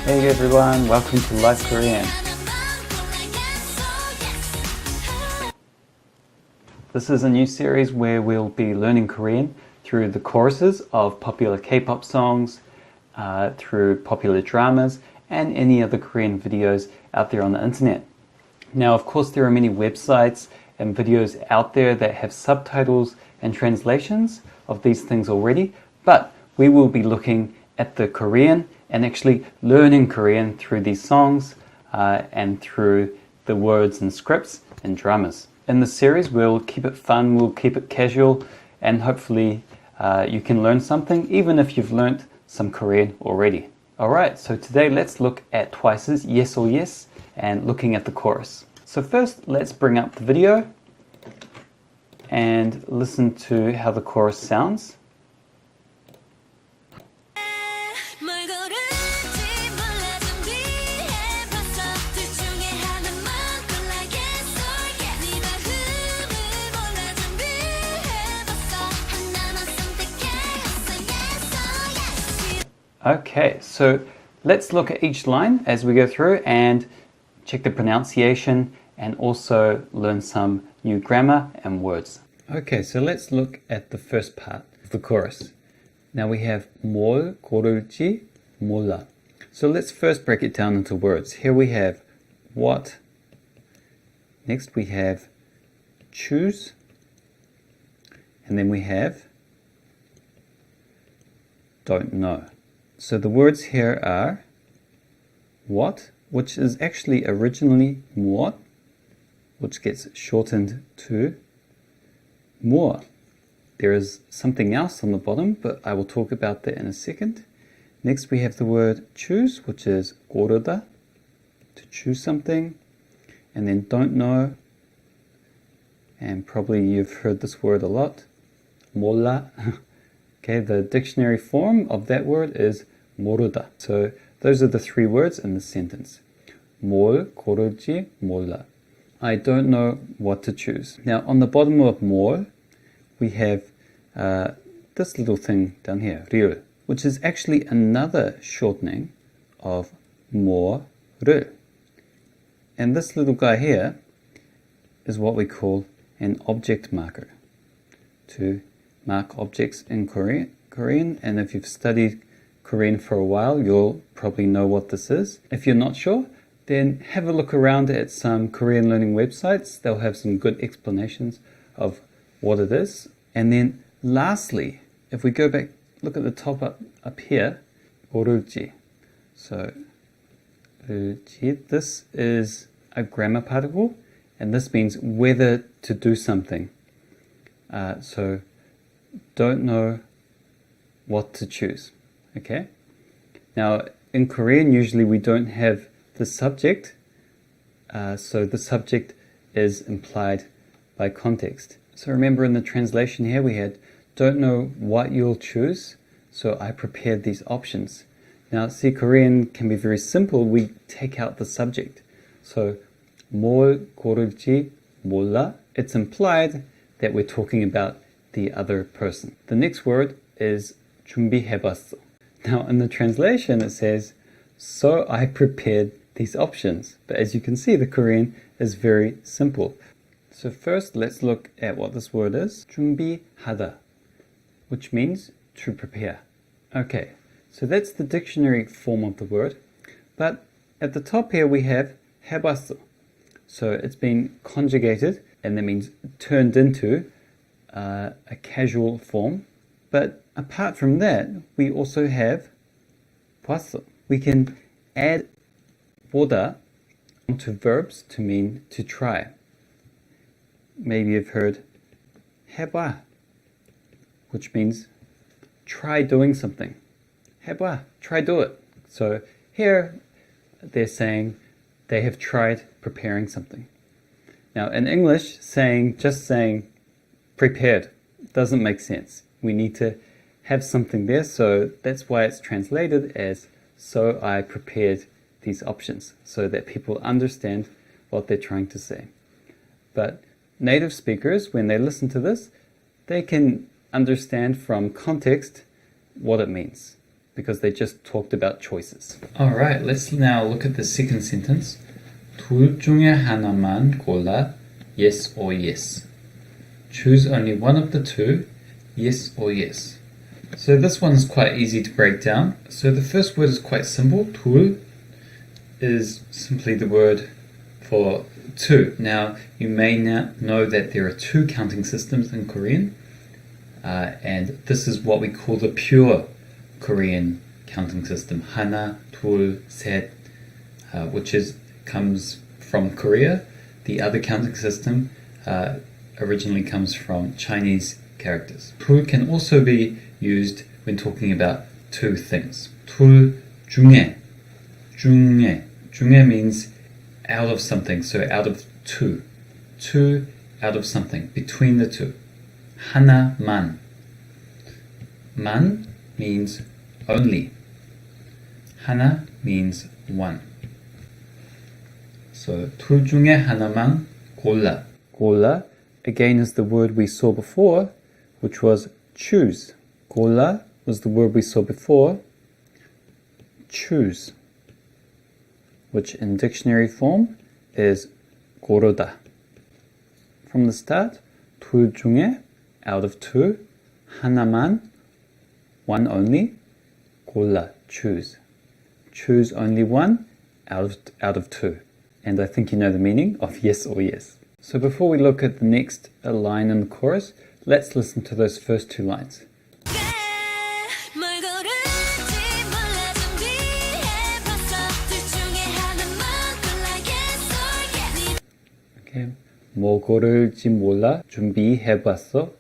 Hey everyone, welcome to Live Korean. This is a new series where we'll be learning Korean through the choruses of popular K-pop songs, through popular dramas, and any other Korean videos out there on the internet. Now, of course, there are many websites and videos out there that have subtitles and translations of these things already, but we will be looking at the Korean and actually learning Korean through these songs and through the words and scripts and dramas. In this series, we'll keep it fun, we'll keep it casual, and hopefully you can learn something, even if you've learnt some Korean already. Alright, so today let's look at Twice's Yes or Yes and looking at the chorus. So first, let's bring up the video and listen to how the chorus sounds. Okay, so let's look at each line as we go through and check the pronunciation and also learn some new grammar and words. Okay, so let's look at the first part of the chorus. Now we have 뭘 고를지 몰라. So let's first break it down into words. Here we have what. Next we have choose. And then we have don't know. So the words here are what, which is actually originally 무엇, which gets shortened to more. There is something else on the bottom, but I will talk about that in a second. Next we have the word choose, which is 고르다, to choose something. And then don't know, and probably you've heard this word a lot, 몰라. Okay, the dictionary form of that word is 모르다. So those are the three words in the sentence. 뭘 고를지 몰라. I don't know what to choose. Now on the bottom of 뭘, we have this little thing down here, 를, which is actually another shortening of 뭐를. And this little guy here is what we call an object marker, to mark objects in Korean, and if you've studied Korean for a while, you'll probably know what this is. If you're not sure, then have a look around at some Korean learning websites. They'll have some good explanations of what it is. And then lastly, if we go back, look at the top up here, 고를지. So this is a grammar particle, and this means whether to do something. So don't know what to choose. Okay? Now, in Korean, usually we don't have the subject, so the subject is implied by context. So remember in the translation here, we had don't know what you'll choose, so I prepared these options. Now, see, Korean can be very simple. We take out the subject. So, 뭘 고를지 몰라. It's implied that we're talking about the other person. The next word is 준비해봤어. Now in the translation it says, so I prepared these options. But as you can see, the Korean is very simple. So first let's look at what this word is. 준비하다, which means to prepare. Okay, so that's the dictionary form of the word. But at the top here we have 해봤어. So it's been conjugated, and that means turned into a casual form. But apart from that, we also have 봤어. We can add 보다 onto verbs to mean to try. Maybe you've heard 해봐, which means try doing something. 해봐, try do it. So here they're saying they have tried preparing something. Now in English, just saying prepared doesn't make sense. We need to have something there, so that's why it's translated as so I prepared these options, so that people understand what they're trying to say. But native speakers, when they listen to this, they can understand from context what it means. because they just talked about choices. Alright, let's now look at the second sentence. 둘 중에 하나만 골라, yes or yes. Choose only one of the two, yes or yes. So this one is quite easy to break down. So the first word is quite simple. 둘 is simply the word for two. Now, you may now know that there are two counting systems in Korean, and this is what we call the pure Korean counting system. 하나, 둘, 셋, which comes from Korea. The other counting system originally comes from Chinese characters. 둘 can also be used when talking about two things. 둘 중에, 중에 means out of something, so out of two. Two out of something, between the two. 하나만. 만 means only. 하나 means one. So 둘 중에 하나만 골라. 골라 again is the word we saw before, which was choose. 골라 was the word we saw before, choose, which in dictionary form is 고르다. From the start, 둘 중에, out of two, 하나만, one only, 골라, choose. Choose only one out of two. And I think you know the meaning of yes or yes. So before we look at the next line in the chorus, let's listen to those first two lines. Okay. 뭐 고를지 몰라 준비해봤어.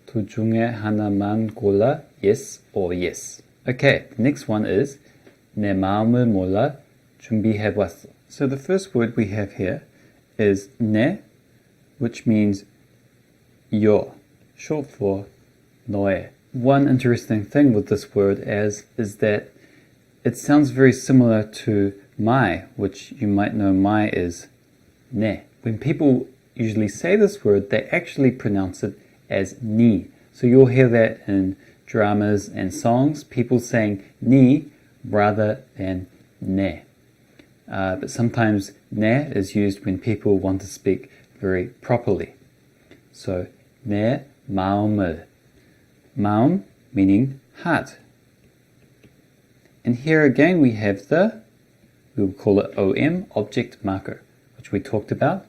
둘 중에 하나만 골라 yes or yes. Okay, the next one is 내 마음을 몰라 준비해봤어. So the first word we have here is 내, which means your, short for 너의. One interesting thing with this word is that it sounds very similar to my, which you might know my is 내. When people usually say this word, they actually pronounce it as ni. So you'll hear that in dramas and songs, people saying ni rather than ne. But sometimes ne is used when people want to speak very properly. So 내 마음을. 마음 meaning heart. And here again we have we will call it OM, object marker, which we talked about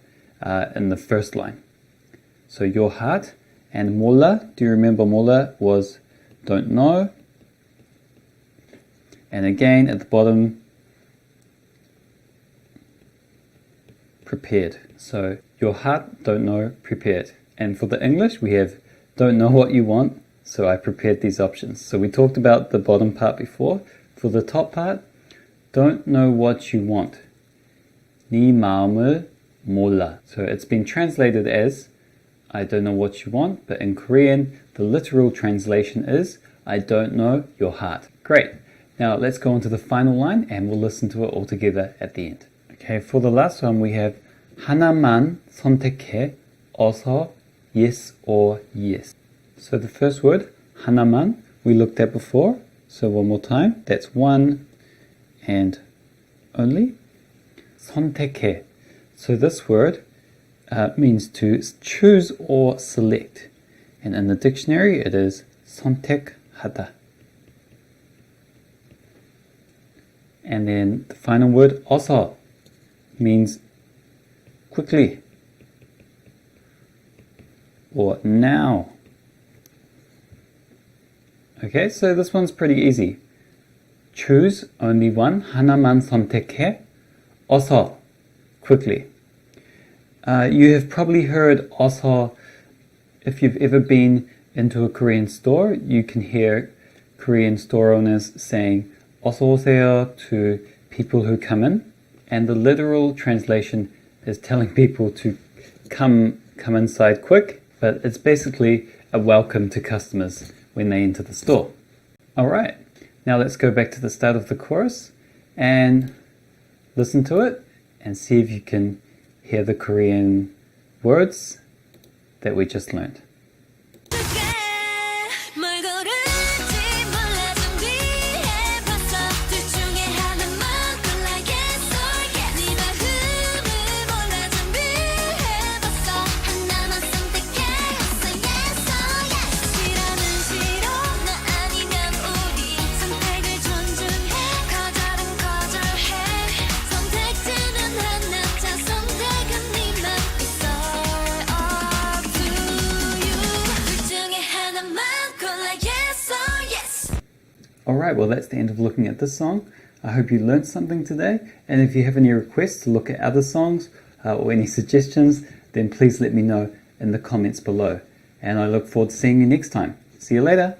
in the first line. So your heart, and 몰라, do you remember 몰라 was don't know? And again at the bottom, prepared. So your heart, don't know, prepared. And for the English we have don't know what you want, so I prepared these options. So we talked about the bottom part before. For the top part, don't know what you want. 네 마음을 몰라. So it's been translated as I don't know what you want, but in Korean, the literal translation is I don't know your heart. Great. Now let's go on to the final line and we'll listen to it all together at the end. Okay, for the last one we have 하나만 선택해 어서 yes or yes. So the first word, 하나만, we looked at before. So one more time, that's one and only. 선택해. So this word means to choose or select. And in the dictionary it is 선택하다. And then the final word, 어서, means quickly or now. Okay, so this one's pretty easy. Choose only one, 하나만 선택해, 어서, quickly. You have probably heard 어서. If you've ever been into a Korean store, you can hear Korean store owners saying 어서 오세요 to people who come in, and the literal translation is telling people to come inside quick, but it's basically a welcome to customers when they enter the store. Alright, now let's go back to the start of the chorus and listen to it and see if you can hear the Korean words that we just learned. Alright, well that's the end of looking at this song. I hope you learned something today, and if you have any requests to look at other songs or any suggestions, then please let me know in the comments below. And I look forward to seeing you next time. See you later!